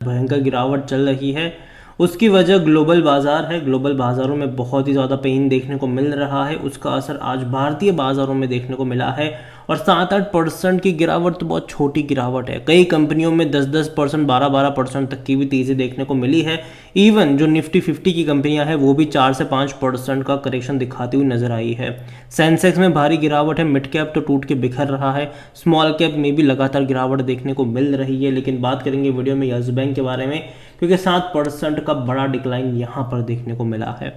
भयंकर गिरावट चल रही है। उसकी वजह ग्लोबल बाजार है। ग्लोबल बाजारों में बहुत ही ज़्यादा पेन देखने को मिल रहा है। उसका असर आज भारतीय बाजारों में देखने को मिला है और 7-8% की गिरावट तो बहुत छोटी गिरावट है। कई कंपनियों में 10-10%, 12-12% तक की भी तेज़ी देखने को मिली है। इवन जो निफ्टी 50 की कंपनियां हैं वो भी 4 से 5% का करेक्शन दिखाती हुई नजर आई है। सेंसेक्स में भारी गिरावट है। मिड कैप तो टूट के बिखर रहा है। स्मॉल कैप में भी लगातार गिरावट देखने को मिल रही है। लेकिन बात करेंगे वीडियो में यस बैंक के बारे में, क्योंकि 7% का बड़ा डिक्लाइन यहाँ पर देखने को मिला है।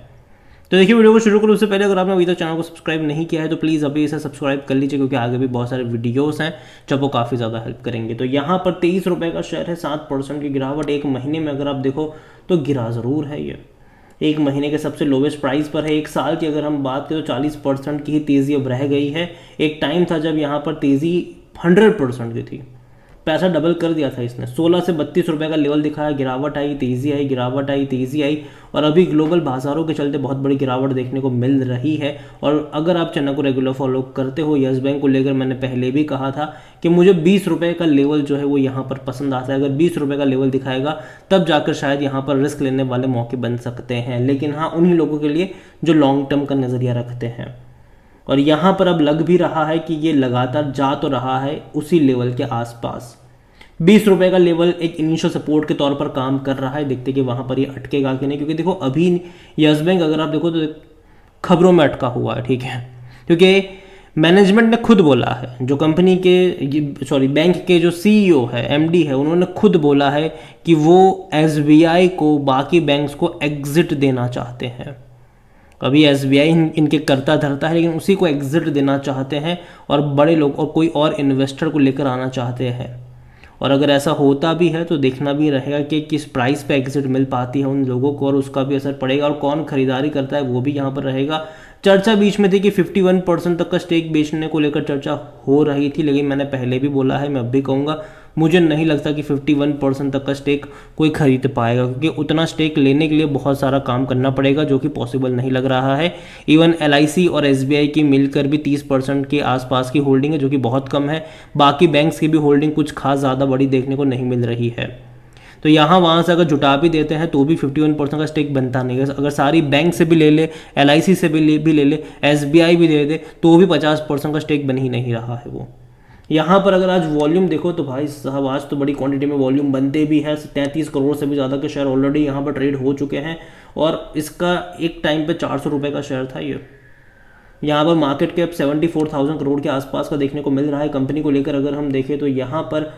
तो देखिए, वीडियो को शुरू करूँ उससे पहले अगर आपने अभी तक चैनल को सब्सक्राइब नहीं किया है तो प्लीज़ अभी इसे सब्सक्राइब कर लीजिए, क्योंकि आगे भी बहुत सारे वीडियोस हैं जब वो काफ़ी ज़्यादा हेल्प करेंगे। तो यहाँ पर 23 रुपये का शेयर है, 7% की गिरावट। एक महीने में अगर आप देखो तो गिरा ज़रूर है। ये एक महीने के सबसे लोवेस्ट प्राइस पर है। एक साल की अगर हम बात करें तो 40% की ही तेज़ी अब रह गई है। एक टाइम था जब यहाँ पर तेज़ी 100% की थी। पैसा डबल कर दिया था इसने। 16 से 32 रुपये का लेवल दिखाया, गिरावट आई, तेज़ी आई, गिरावट आई, तेज़ी आई, और अभी ग्लोबल बाजारों के चलते बहुत बड़ी गिरावट देखने को मिल रही है। और अगर आप चैनल को रेगुलर फॉलो करते हो, यस बैंक को लेकर मैंने पहले भी कहा था कि मुझे 20 रुपये का लेवल जो है वो यहाँ पर पसंद आता है। अगर 20 रुपये का लेवल दिखाएगा तब जाकर शायद यहाँ पर रिस्क लेने वाले मौके बन सकते हैं। लेकिन हाँ, उन्हीं लोगों के लिए जो लॉन्ग टर्म का नज़रिया रखते हैं। और यहाँ पर अब लग भी रहा है कि ये लगातार जा तो रहा है उसी लेवल के आसपास। 20 रुपये का लेवल एक इनिशियल सपोर्ट के तौर पर काम कर रहा है। देखते कि वहाँ पर ये अटकेगा कि नहीं, क्योंकि देखो अभी यस बैंक अगर आप देखो तो खबरों में अटका हुआ है, ठीक है, क्योंकि मैनेजमेंट ने खुद बोला है, जो कंपनी के बैंक के जो सीईओ है, एमडी है, उन्होंने खुद बोला है कि वो एसबीआई को बाकी बैंक्स को एग्जिट देना चाहते हैं। अभी एसबीआई इनके करता धरता है, लेकिन उसी को एग्जिट देना चाहते हैं और बड़े लोग और कोई और इन्वेस्टर को लेकर आना चाहते हैं। और अगर ऐसा होता भी है तो देखना भी रहेगा कि किस प्राइस पे एग्जिट मिल पाती है उन लोगों को, और उसका भी असर पड़ेगा, और कौन खरीदारी करता है वो भी यहाँ पर रहेगा। चर्चा बीच में थी कि 51% तक का स्टेक बेचने को लेकर चर्चा हो रही थी, लेकिन मैंने पहले भी बोला है, मैं अब भी कहूँगा, मुझे नहीं लगता कि 51% तक का स्टेक कोई खरीद पाएगा, क्योंकि उतना स्टेक लेने के लिए बहुत सारा काम करना पड़ेगा, जो कि पॉसिबल नहीं लग रहा है। इवन एलआईसी और एसबीआई की मिलकर भी 30% के आसपास की होल्डिंग है, जो कि बहुत कम है। बाकी बैंक्स की भी होल्डिंग कुछ खास ज़्यादा बड़ी देखने को नहीं मिल रही है। तो यहाँ वहाँ से अगर जुटा भी देते हैं तो भी 51% का स्टेक बनता नहीं है। अगर सारी बैंक से भी ले ले, एलआईसी से भी ले ले, एसबीआई भी दे दे, तो भी 50% का स्टेक बन ही नहीं रहा है वो। यहाँ पर अगर आज वॉल्यूम देखो तो भाई साहब आज तो बड़ी क्वांटिटी में वॉल्यूम बनते भी है। 33 करोड़ से भी ज़्यादा के शेयर ऑलरेडी यहाँ पर ट्रेड हो चुके हैं, और इसका एक टाइम पे 400 रुपये का शेयर था ये। यहाँ पर मार्केट कैप 74,000 करोड़ के आसपास का देखने को मिल रहा है। कंपनी को लेकर अगर हम देखें तो यहाँ पर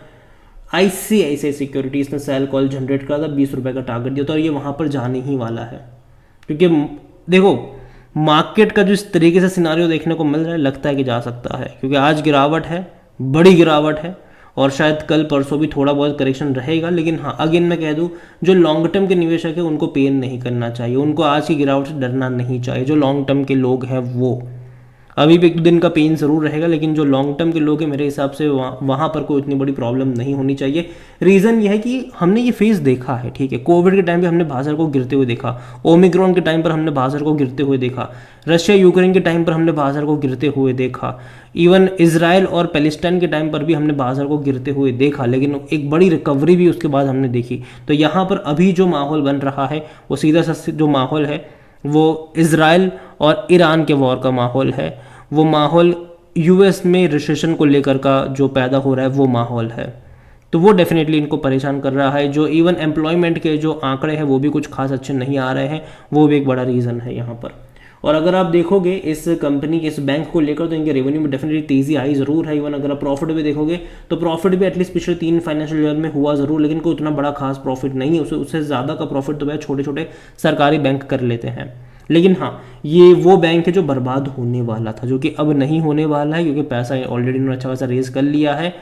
आईसीआईसीआई सिक्योरिटीज़ ने सेल कॉल जनरेट करा था, 20 रुपये का टारगेट दिया था, और ये वहाँ पर जाने ही वाला है। क्योंकि देखो मार्केट का जो इस तरीके से सिनारियो देखने को मिल रहा है, लगता है कि जा सकता है, क्योंकि आज गिरावट है, बड़ी गिरावट है, और शायद कल परसों भी थोड़ा बहुत करेक्शन रहेगा। लेकिन हाँ, अगेन मैं कह दूं, जो लॉन्ग टर्म के निवेशक है उनको पेन नहीं करना चाहिए, उनको आज की गिरावट से डरना नहीं चाहिए। जो लॉन्ग टर्म के लोग हैं वो अभी भी एक दो दिन का पेन ज़रूर रहेगा, लेकिन जो लॉन्ग टर्म के लोग हैं मेरे हिसाब से वहाँ पर कोई इतनी बड़ी प्रॉब्लम नहीं होनी चाहिए। रीज़न ये है कि हमने ये फेज़ देखा है, ठीक है। कोविड के टाइम पे हमने बाजार को गिरते हुए देखा, ओमिक्रॉन के टाइम पर हमने बाजार को गिरते हुए देखा, रशिया यूक्रेन के टाइम पर हमने बाजार को गिरते हुए देखा, इवन इजराइल और पैलेस्टाइन के टाइम पर भी हमने बाजार को गिरते हुए देखा, लेकिन एक बड़ी रिकवरी भी उसके बाद हमने देखी। तो यहाँ पर अभी जो माहौल बन रहा है वो सीधा सा जो माहौल है वो इजराइल और ईरान के वॉर का माहौल है। वो माहौल यूएस में रिसेशन को लेकर का जो पैदा हो रहा है वो माहौल है। तो वो डेफिनेटली इनको परेशान कर रहा है। जो इवन एम्प्लॉयमेंट के जो आंकड़े हैं वो भी कुछ खास अच्छे नहीं आ रहे हैं, वो भी एक बड़ा रीज़न है यहाँ पर। और अगर आप देखोगे इस कंपनी के, इस बैंक को लेकर, तो इनके रेवेन्यू में डेफिनेटली तेज़ी आई ज़रूर है। इवन अगर आप प्रॉफिट भी देखोगे तो प्रॉफिट भी एटलीस्ट पिछले 3 फाइनेंशियल ईयर में हुआ ज़रूर, लेकिन कोई उतना बड़ा खास प्रॉफिट नहीं है। उससे ज़्यादा का प्रॉफिट तो वह छोटे छोटे सरकारी बैंक कर लेते हैं। लेकिन हाँ, ये वो बैंक है जो बर्बाद होने वाला था, जो कि अब नहीं होने वाला है, क्योंकि पैसा ऑलरेडी उन्होंने अच्छा खासा रेज कर लिया है।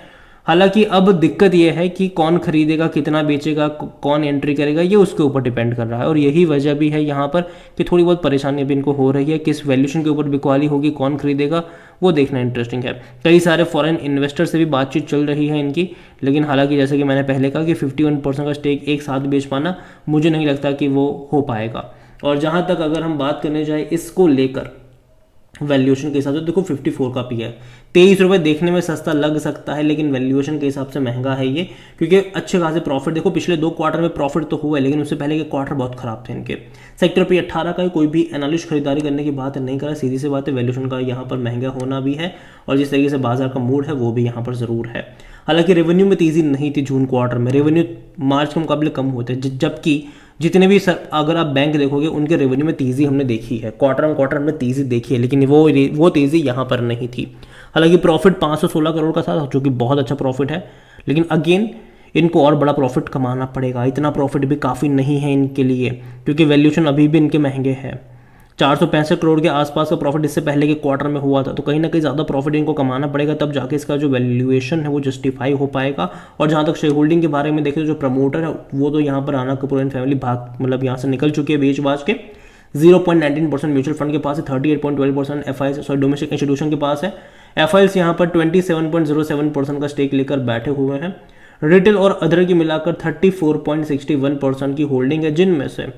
हालांकि अब दिक्कत ये है कि कौन खरीदेगा, कितना बेचेगा, कौन एंट्री करेगा, ये उसके ऊपर डिपेंड कर रहा है। और यही वजह भी है यहाँ पर कि थोड़ी बहुत परेशानी भी इनको हो रही है। किस वैल्यूशन के ऊपर बिकवाली होगी, कौन खरीदेगा, वो देखना इंटरेस्टिंग है। कई सारे फॉरेन इन्वेस्टर से भी बातचीत चल रही है इनकी, लेकिन हालांकि जैसे कि मैंने पहले कहा कि 51% का स्टेक एक साथ बेच पाना मुझे नहीं लगता कि वो हो पाएगा। और जहाँ तक अगर हम बात करने जाए इसको लेकर, वैल्यूएशन के हिसाब से देखो 54 का पी है। 23 रुपये देखने में सस्ता लग सकता है, लेकिन वैल्यूएशन के हिसाब से महंगा है ये, क्योंकि अच्छे खासे प्रॉफिट देखो पिछले 2 क्वार्टर में प्रॉफिट तो हुआ है, लेकिन उससे पहले के क्वार्टर बहुत खराब थे इनके। सेक्टर पे 18 का कोई भी एनालिस्ट खरीदारी करने की बात नहीं कर रहा, सीधी सी बात है वैल्यूएशन का यहाँ पर महंगा होना भी है, और जिस तरीके से बाजार का मूड है वो भी यहाँ पर ज़रूर है। हालांकि रेवेन्यू में तेज़ी नहीं थी जून क्वार्टर में, रेवेन्यू मार्च के मुकाबले कम होते, जबकि जितने भी अगर आप बैंक देखोगे उनके रेवेन्यू में तेज़ी हमने देखी है, क्वार्टर ऑन क्वार्टर हमने तेज़ी देखी है, लेकिन वो तेज़ी यहाँ पर नहीं थी। हालांकि प्रॉफिट 516 करोड़ का था, जो कि बहुत अच्छा प्रॉफिट है, लेकिन अगेन इनको और बड़ा प्रॉफिट कमाना पड़ेगा। इतना प्रॉफिट भी काफ़ी नहीं है इनके लिए, क्योंकि वैल्यूएशन अभी भी इनके महंगे हैं। 465 करोड़ के आसपास का प्रॉफिट इससे पहले के क्वार्टर में हुआ था, तो कहीं ना कहीं ज़्यादा प्रॉफिट इनको कमाना पड़ेगा, तब जाके इसका जो वैल्यूएशन है वो जस्टिफाई हो पाएगा। और जहाँ तक शेयर होल्डिंग के बारे में देखें तो जो प्रमोटर है वो तो यहाँ पर राणा कपूर एंड फैमिली मतलब यहाँ से निकल चुकी है बेच बाज के। 0.19% म्यूचुअल फंड के पास है, 38.12% एफआईएस डोमेस्टिक इंस्टीट्यूशन के पास है। एफआईएस यहाँ पर 27.07% का स्टेक लेकर बैठे हुए हैं। रिटेल और अदर की मिलाकर 34.61% की होल्डिंग है, जिनमें से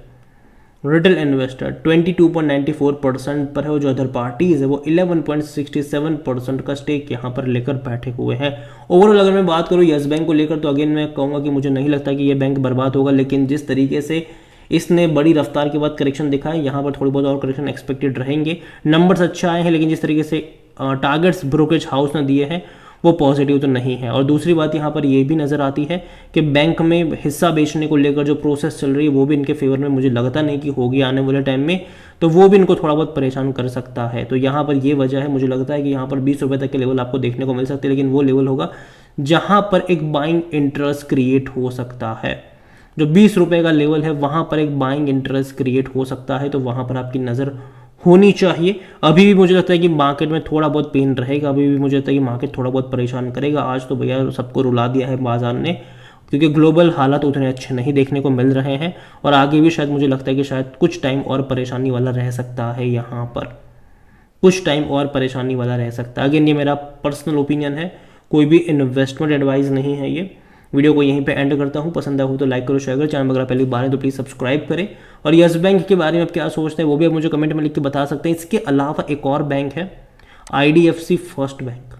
रिटेल इन्वेस्टर 22.94% पर है, और जो अदर पार्टीज है वो 11.67% का स्टेक यहाँ पर लेकर बैठे हुए हैं। ओवरऑल अगर मैं बात करूँ यस बैंक को लेकर, तो अगेन मैं कहूँगा कि मुझे नहीं लगता कि ये बैंक बर्बाद होगा, लेकिन जिस तरीके से इसने बड़ी रफ्तार के बाद करेक्शन दिखा है, यहाँ पर थोड़ी बहुत और करेक्शन एक्सपेक्टेड रहेंगे। नंबर्स अच्छे आए हैं, लेकिन जिस तरीके से टारगेट्स ब्रोकरेज हाउस ने दिए हैं वो पॉजिटिव तो नहीं है। और दूसरी बात यहाँ पर ये भी नज़र आती है कि बैंक में हिस्सा बेचने को लेकर जो प्रोसेस चल रही है वो भी इनके फेवर में मुझे लगता नहीं कि होगी आने वाले टाइम में, तो वो भी इनको थोड़ा बहुत परेशान कर सकता है। तो यहाँ पर ये वजह है, मुझे लगता है कि यहाँ पर 20 रुपये तक के लेवल आपको देखने को मिल सकते हैं, लेकिन वो लेवल होगा जहाँ पर एक बाइंग इंटरेस्ट क्रिएट हो सकता है। जो 20 रुपये का लेवल है वहाँ पर एक बाइंग इंटरेस्ट क्रिएट हो सकता है, तो वहाँ पर आपकी नज़र होनी चाहिए। अभी भी मुझे लगता है कि मार्केट में थोड़ा बहुत पेन रहेगा, अभी भी मुझे लगता है कि मार्केट थोड़ा बहुत परेशान करेगा। आज तो भैया सबको रुला दिया है बाजार ने, क्योंकि ग्लोबल हालात उतने अच्छे नहीं देखने को मिल रहे हैं, और आगे भी शायद मुझे लगता है कि शायद कुछ टाइम और परेशानी वाला रह सकता है, यहाँ पर कुछ टाइम और परेशानी वाला रह सकता है। अगेन ये मेरा पर्सनल ओपिनियन है, कोई भी इन्वेस्टमेंट एडवाइस नहीं है ये। वीडियो को यहीं पे एंड करता हूँ, पसंद आया हो तो लाइक करो, शेयर करो, चैनल अगर पहली बार है तो प्लीज़ सब्सक्राइब करें। और यस बैंक के बारे में आप क्या सोचते हैं वो भी आप मुझे कमेंट में लिख के बता सकते हैं। इसके अलावा एक और बैंक है IDFC फर्स्ट बैंक,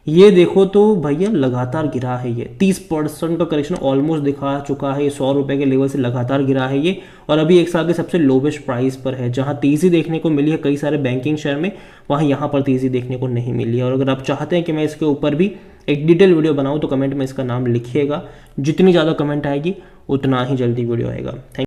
ये देखो तो भैया लगातार गिरा है, ये 30% का करेक्शन ऑलमोस्ट दिखा चुका है, 100 रुपये के लेवल से लगातार गिरा है ये, और अभी एक साल के सबसे लोवेस्ट प्राइस पर है। जहां तेज़ी देखने को मिली है कई सारे बैंकिंग शेयर में, वहां यहाँ पर तेज़ी देखने को नहीं मिली है। और अगर आप चाहते हैं कि मैं इसके ऊपर भी एक डिटेल वीडियो बनाऊँ तो कमेंट में इसका नाम लिखिएगा, जितनी ज़्यादा कमेंट आएगी उतना ही जल्दी वीडियो आएगा। थैंक